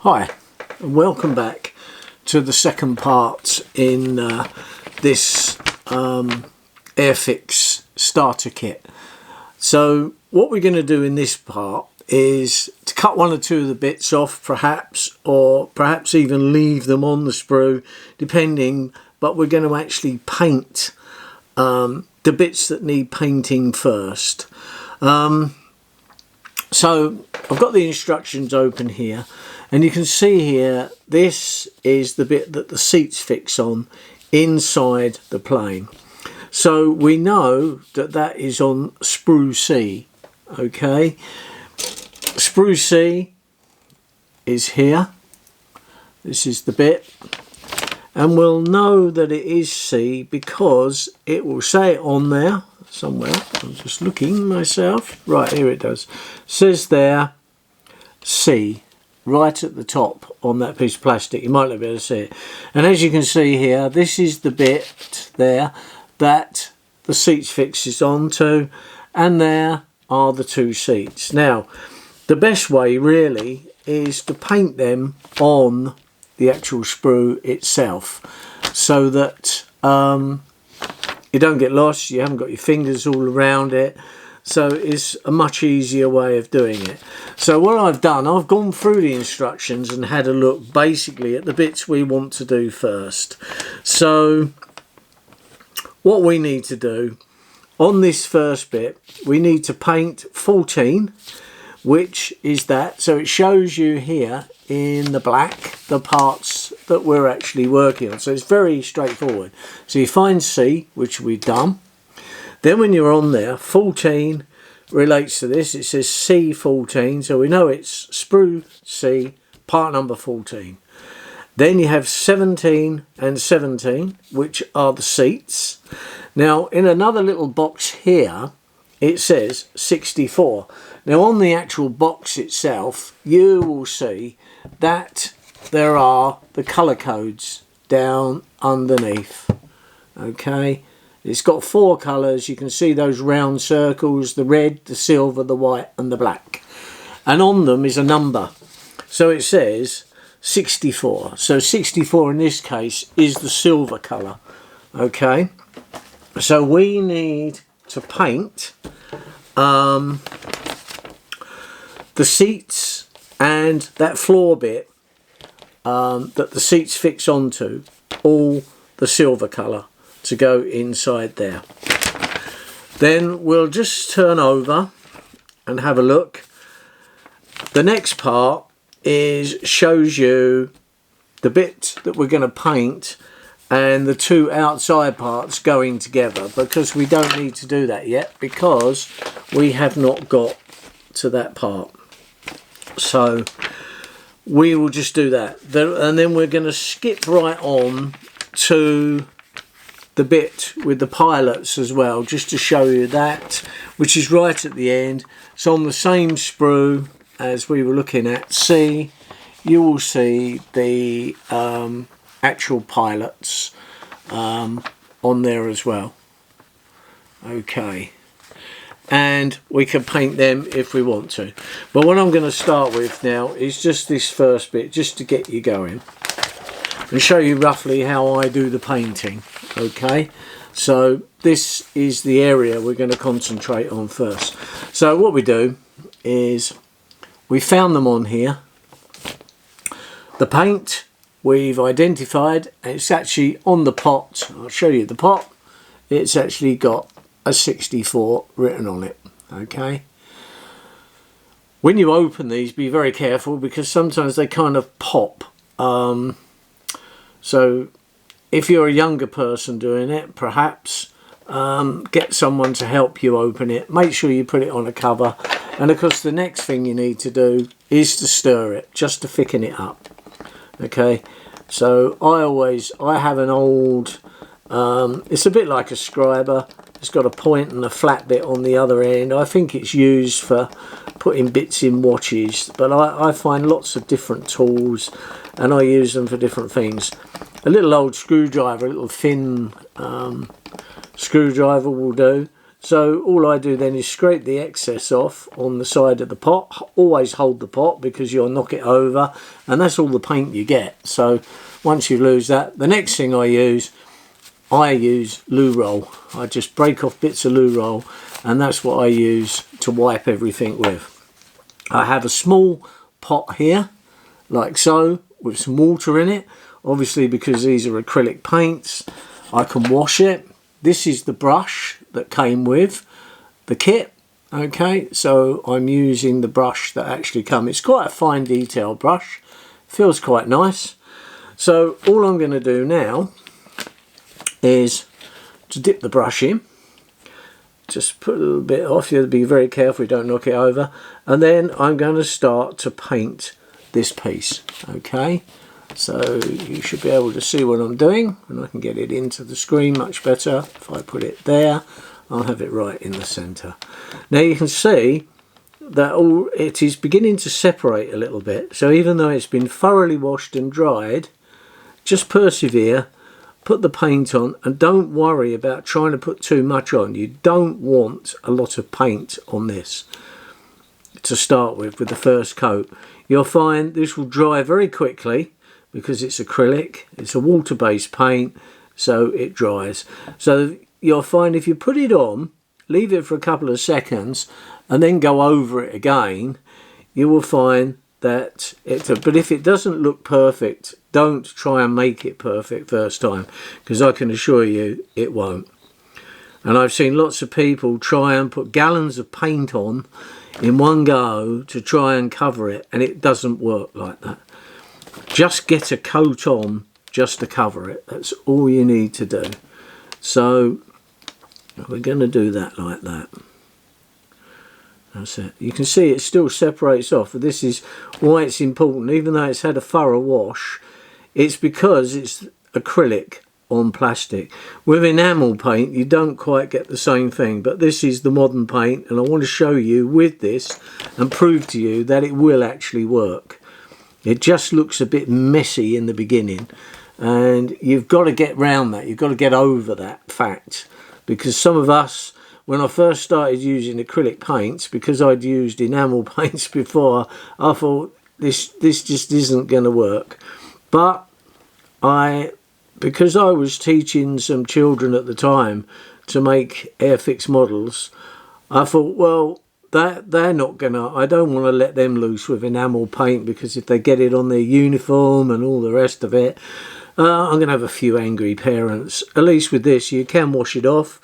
Hi and welcome back to the second part in this Airfix starter kit. So what we're going to do in this part is to cut one or two of the bits off perhaps, or perhaps even leave them on the sprue depending, but we're going to actually paint the bits that need painting first. So I've got the instructions open here. And you can see here, this is the bit that the seats fix on inside the plane. So we know that that is on sprue C, okay? Sprue C is here. This is the bit. And we'll know that it is C because it will say it on there somewhere. I'm just looking myself. Right, here it does. It says there, C. Right at the top on that piece of plastic. You might not be able to see it. And as you can see here, this is the bit there that the seats fixes onto, and there are the two seats. Now, the best way really is to paint them on the actual sprue itself so that you don't get lost, you haven't got your fingers all around it. So it's a much easier way of doing it. So what I've done, I've gone through the instructions and had a look basically at the bits we want to do first. So what we need to do on this first bit, we need to paint 14, which is that. So it shows you here in the black the parts that we're actually working on. So it's very straightforward. So you find C, which we've done. Then when you're on there, 14 relates to this. It says C14, so we know it's sprue C, part number 14. Then you have 17 and 17, which are the seats. Now, in another little box here, it says 64. Now, on the actual box itself, you will see that there are the colour codes down underneath. Okay. It's got 4 colours. You can see those round circles, the red, the silver, the white and the black. And on them is a number. So it says 64. So 64 in this case is the silver colour. Okay. So we need to paint the seats and that floor bit that the seats fix onto, all the silver colour, to go inside there. Then we'll just turn over and have a look. The next part shows you the bit that we're going to paint and the two outside parts going together, because we don't need to do that yet because we have not got to that part. So we will just do that, and then we're going to skip right on to the bit with the pilots as well, just to show you that, which is right at the end. So on the same sprue as we were looking at C, you will see the actual pilots on there as well. Okay, and we can paint them if we want to, but what I'm going to start with now is just this first bit, just to get you going and show you roughly how I do the painting. Okay, so this is the area we're going to concentrate on first. So what we do is we found them on here. The paint we've identified, it's actually on the pot. I'll show you the pot. It's actually got a 64 written on it. Okay, when you open these, be very careful because sometimes they kind of pop. So if you're a younger person doing it, perhaps get someone to help you open it. Make sure you put it on a cover. And of course the next thing you need to do is to stir it, just to thicken it up. Okay, so I have an old, it's a bit like a scriber. It's got a point and a flat bit on the other end. I think it's used for putting bits in watches, but I find lots of different tools and I use them for different things. A little old screwdriver, a little thin screwdriver will do. So all I do then is scrape the excess off on the side of the pot. Always hold the pot because you'll knock it over, and that's all the paint you get. So once you lose that, the next thing I use loo roll. I just break off bits of loo roll, and that's what I use to wipe everything with. I have a small pot here, like so, with some water in it. Obviously, because these are acrylic paints, I can wash it. This is the brush that came with the kit. Okay, so I'm using the brush that actually comes. It's quite a fine detail brush. Feels quite nice. So all I'm going to do now is to dip the brush in. Just put a little bit off. You have to be very careful you don't knock it over. And then I'm going to start to paint this piece. Okay, so you should be able to see what I'm doing, and I can get it into the screen much better. If I put it there, I'll have it right in the center. Now you can see that it is beginning to separate a little bit. So even though it's been thoroughly washed and dried, just persevere, put the paint on, and don't worry about trying to put too much on. You don't want a lot of paint on this to start with the first coat. You'll find this will dry very quickly because it's acrylic. It's a water-based paint, so it dries. So you'll find if you put it on, leave it for a couple of seconds, and then go over it again, you will find that but if it doesn't look perfect, don't try and make it perfect first time, because I can assure you it won't. And I've seen lots of people try and put gallons of paint on in one go to try and cover it, and it doesn't work like that. Just get a coat on just to cover it. That's all you need to do. So we're going to do that like that. That's it. You can see it still separates off. This is why it's important, even though it's had a thorough wash. It's because it's acrylic on plastic. With enamel paint you don't quite get the same thing, but this is the modern paint, and I want to show you with this and prove to you that it will actually work. It just looks a bit messy in the beginning, and you've got to get round that. You've got to get over that fact, because some of us, when I first started using acrylic paints, because I'd used enamel paints before, I thought this just isn't going to work. But because I was teaching some children at the time to make Airfix models, I thought, well, they're not gonna, I don't want to let them loose with enamel paint, because if they get it on their uniform and all the rest of it, I'm gonna have a few angry parents. At least with this, you can wash it off.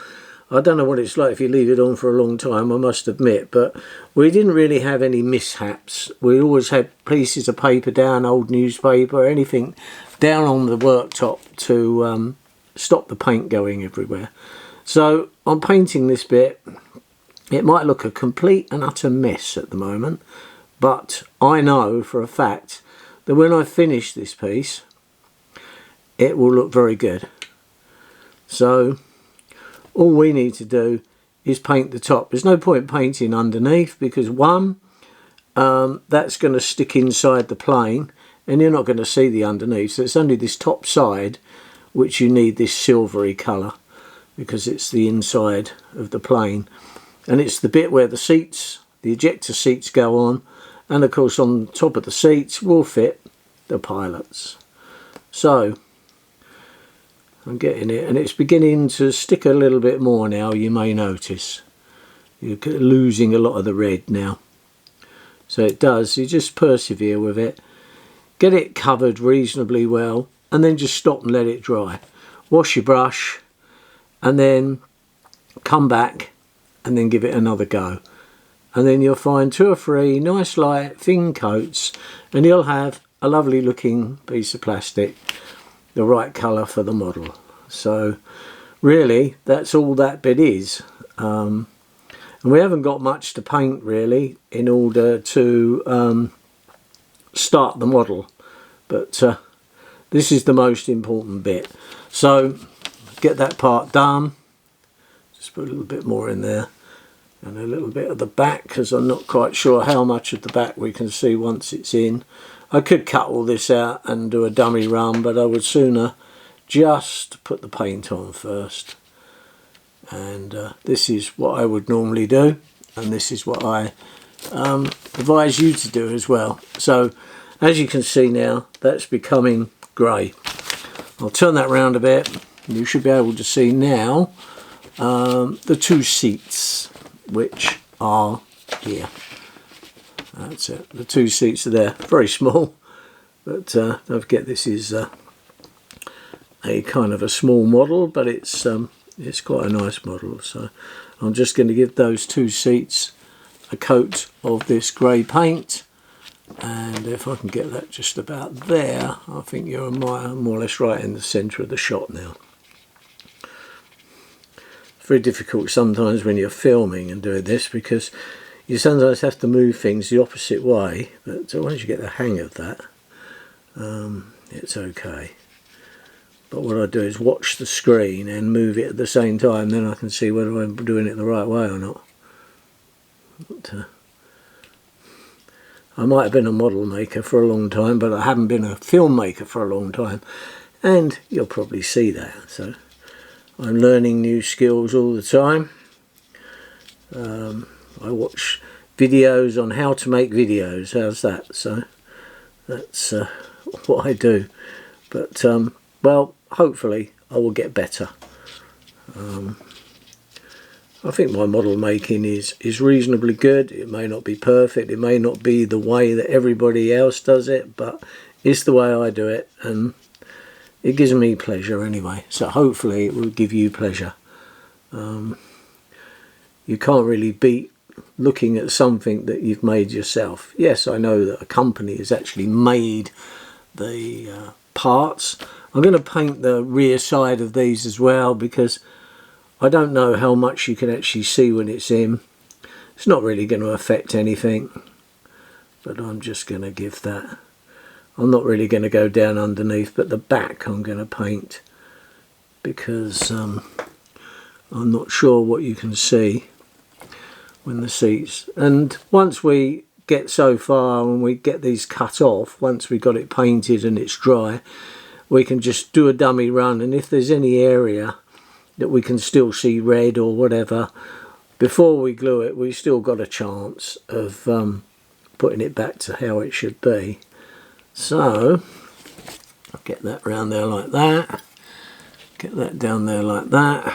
I don't know what it's like if you leave it on for a long time, I must admit, but we didn't really have any mishaps. We always had pieces of paper down, old newspaper, anything down on the worktop to stop the paint going everywhere. So I'm painting this bit. It might look a complete and utter mess at the moment, but I know for a fact that when I finish this piece, it will look very good. So all we need to do is paint the top. There's no point painting underneath, because one, that's going to stick inside the plane and you're not going to see the underneath. So it's only this top side which you need this silvery colour, because it's the inside of the plane. And it's the bit where the seats, the ejector seats go on, and of course on top of the seats will fit the pilots. So I'm getting it, and it's beginning to stick a little bit more now, you may notice. You're losing a lot of the red now. So it does, you just persevere with it. Get it covered reasonably well, and then just stop and let it dry. Wash your brush, and then come back and then give it another go. And then you'll find 2 or 3 nice light thin coats, and you'll have a lovely looking piece of plastic, the right colour for the model. So really that's all that bit is. And we haven't got much to paint really in order to start the model, but this is the most important bit. So get that part done. Just put a little bit more in there, and a little bit of the back, because I'm not quite sure how much of the back we can see once it's in. I could cut all this out and do a dummy run, but I would sooner just put the paint on first. and this is what I would normally do, and this is what I advise you to do as well. So as you can see now, that's becoming grey. I'll turn that round a bit. You should be able to see now the two seats, which are here. That's it. The two seats are there. Very small, but don't forget this is a kind of a small model, but it's quite a nice model. So I'm just going to give those two seats a coat of this grey paint, and if I can get that just about there, I think you're more or less right in the centre of the shot now. It's very difficult sometimes when you're filming and doing this, because you sometimes have to move things the opposite way, but once you get the hang of that, it's okay. But what I do is watch the screen and move it at the same time, then I can see whether I'm doing it the right way or not. But, I might have been a model maker for a long time, but I haven't been a filmmaker for a long time, and you'll probably see that. So I'm learning new skills all the time. I watch videos on how to make videos. How's that? So that's what I do. But well, hopefully I will get better. I think my model making is reasonably good. It may not be perfect. It may not be the way that everybody else does it, but it's the way I do it, and it gives me pleasure anyway. So hopefully it will give you pleasure. You can't really beat looking at something that you've made yourself. Yes, I know that a company has actually made the parts. I'm going to paint the rear side of these as well, because I don't know how much you can actually see when it's in. It's not really going to affect anything, but I'm just going to give that. I'm not really going to go down underneath, but the back I'm going to paint, because I'm not sure what you can see when the seats. And once we get so far and we get these cut off, once we got it painted and it's dry, we can just do a dummy run, and if there's any area that we can still see red or whatever, before we glue it, we still got a chance of putting it back to how it should be. So I'll get that round there like that, get that down there like that,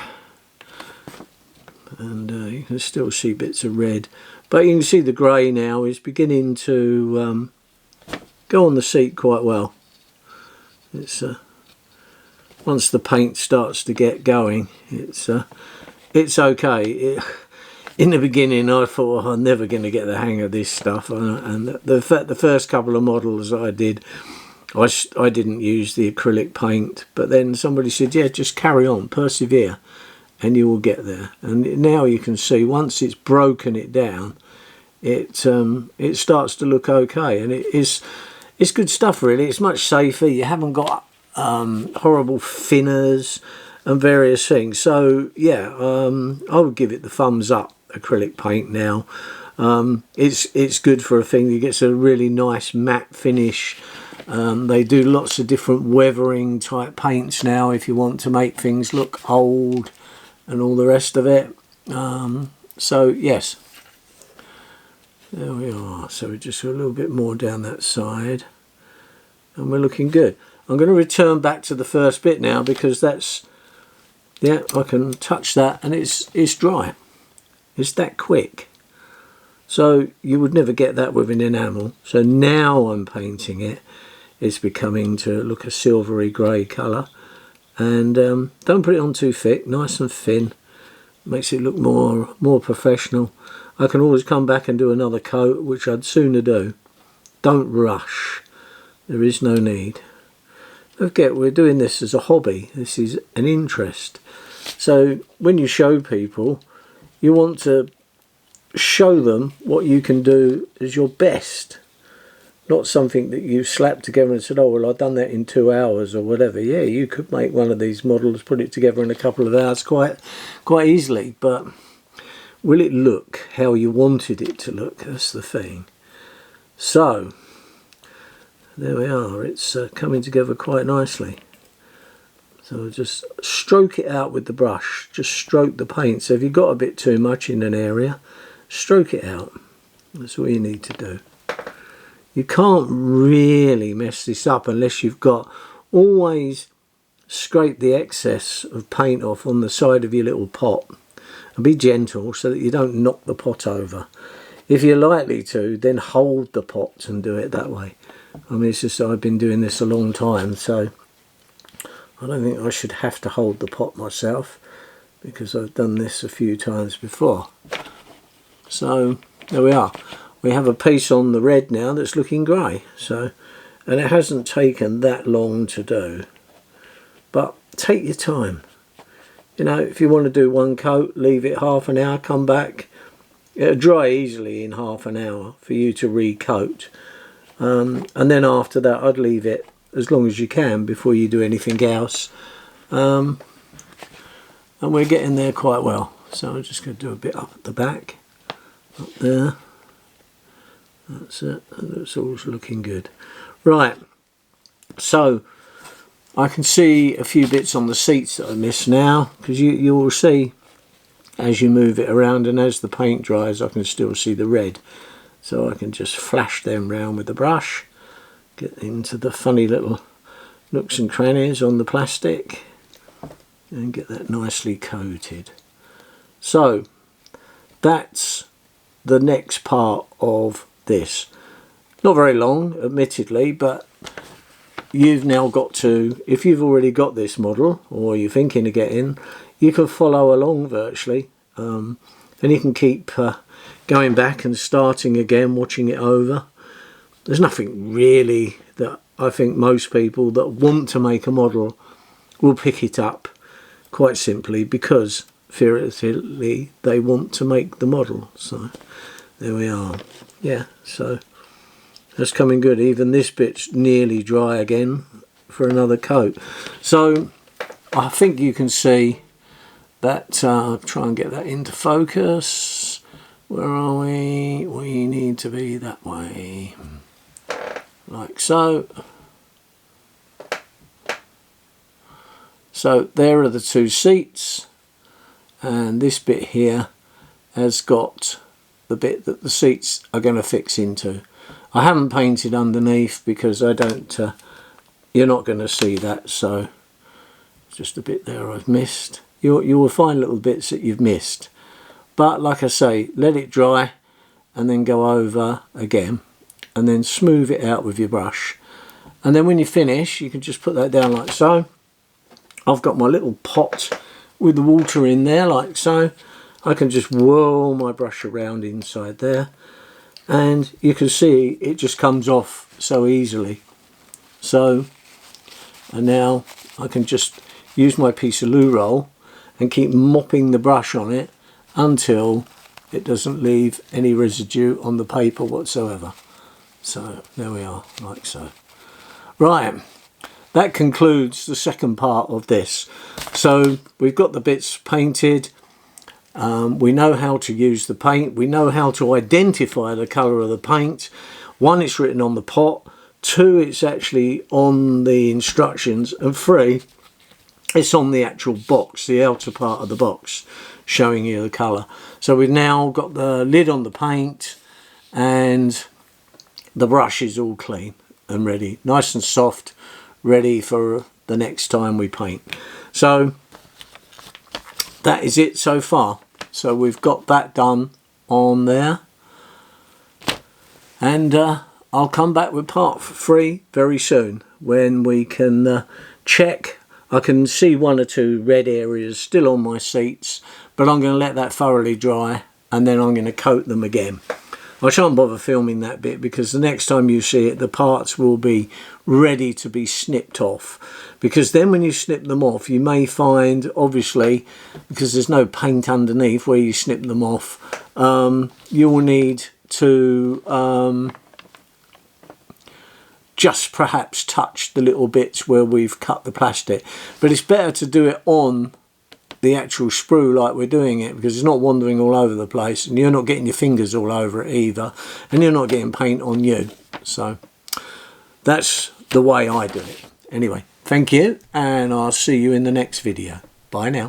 and you can still see bits of red, but you can see the grey now is beginning to go on the seat quite well. It's once the paint starts to get going, it's okay. In the beginning I thought, I'm never going to get the hang of this stuff, and the first couple of models I did, I didn't use the acrylic paint, but then somebody said, yeah, just carry on, persevere, and you will get there. And now you can see, once it's broken it down, it starts to look okay, and it's good stuff really. It's much safer. You haven't got horrible thinners and various things. So yeah, I would give it the thumbs up, acrylic paint now. It's good for a thing. It gets a really nice matte finish. They do lots of different weathering type paints now if you want to make things look old and all the rest of it. So yes, there we are. So we just got a little bit more down that side, and we're looking good. I'm going to return back to the first bit now, because that's, yeah, I can touch that and it's dry. It's that quick. So you would never get that with an enamel. So now I'm painting it. It's becoming to look a silvery grey colour. And don't put it on too thick, nice and thin. Makes it look more professional. I can always come back and do another coat, which I'd sooner do. Don't rush. There is no need. Don't forget, we're doing this as a hobby. This is an interest. So when you show people, you want to show them what you can do as your best. Not something that you slapped together and said, oh, well, I've done that in 2 hours or whatever. Yeah, you could make one of these models, put it together in a couple of hours quite easily. But will it look how you wanted it to look? That's the thing. So there we are. It's coming together quite nicely. So just stroke it out with the brush, just stroke the paint. So if you've got a bit too much in an area, stroke it out. That's all you need to do. You can't really mess this up unless you've got, always scrape the excess of paint off on the side of your little pot. And be gentle so that you don't knock the pot over. If you're likely to, then hold the pot and do it that way. I mean, it's just I've been doing this a long time, so I don't think I should have to hold the pot myself, because I've done this a few times before. So there we are. We have a piece on the red now that's looking grey. So, and it hasn't taken that long to do. But take your time. You know, if you want to do one coat, leave it half an hour, come back. It'll dry easily in half an hour for you to recoat. And then after that, I'd leave it as long as you can before you do anything else. And we're getting there quite well. So I'm just going to do a bit up at the back. Up there. That's it. That's all looking good. Right. So I can see a few bits on the seats that I missed now, because you will see as you move it around, and as the paint dries I can still see the red. So I can just flash them round with the brush, get into the funny little nooks and crannies on the plastic, and get that nicely coated. So that's the next part of this. Not very long, admittedly, but you've now got to, if you've already got this model or you're thinking of getting, you can follow along virtually, and you can keep going back and starting again, watching it over. There's nothing really that I think most people that want to make a model will pick it up quite simply because theoretically they want to make the model. So there we are. Yeah, so that's coming good. Even this bit's nearly dry again for another coat. So I think you can see that, try and get that into focus. Where are we? We need to be that way. Like so. So there are the two seats, and this bit here has got the bit that the seats are going to fix into. I haven't painted underneath because I don't, you're not going to see that, so just a bit there I've missed. You will find little bits that you've missed, but like I say, let it dry and then go over again and then smooth it out with your brush, and then when you finish you can just put that down like so. I've got my little pot with the water in there like so. I can just whirl my brush around inside there, and you can see it just comes off so easily. So, and now I can just use my piece of loo roll and keep mopping the brush on it until it doesn't leave any residue on the paper whatsoever. So there we are, like so. Right, that concludes the second part of this. So we've got the bits painted. We know how to use the paint. We know how to identify the colour of the paint. One, it's written on the pot. Two, it's actually on the instructions. And three, it's on the actual box, the outer part of the box, showing you the colour. So we've now got the lid on the paint, and the brush is all clean and ready, nice and soft, ready for the next time we paint. So that is it so far. So we've got that done on there, and I'll come back with part 3 very soon when we can check. I can see one or two red areas still on my seats, but I'm going to let that thoroughly dry and then I'm going to coat them again. I shan't bother filming that bit because the next time you see it, the parts will be ready to be snipped off. Because then when you snip them off, you may find, obviously, because there's no paint underneath where you snip them off, you will need to just perhaps touch the little bits where we've cut the plastic. But it's better to do it on the actual sprue like we're doing it, because it's not wandering all over the place and you're not getting your fingers all over it either, and you're not getting paint on you. So that's the way I do it. Anyway, Thank you, and I'll see you in the next video. Bye now.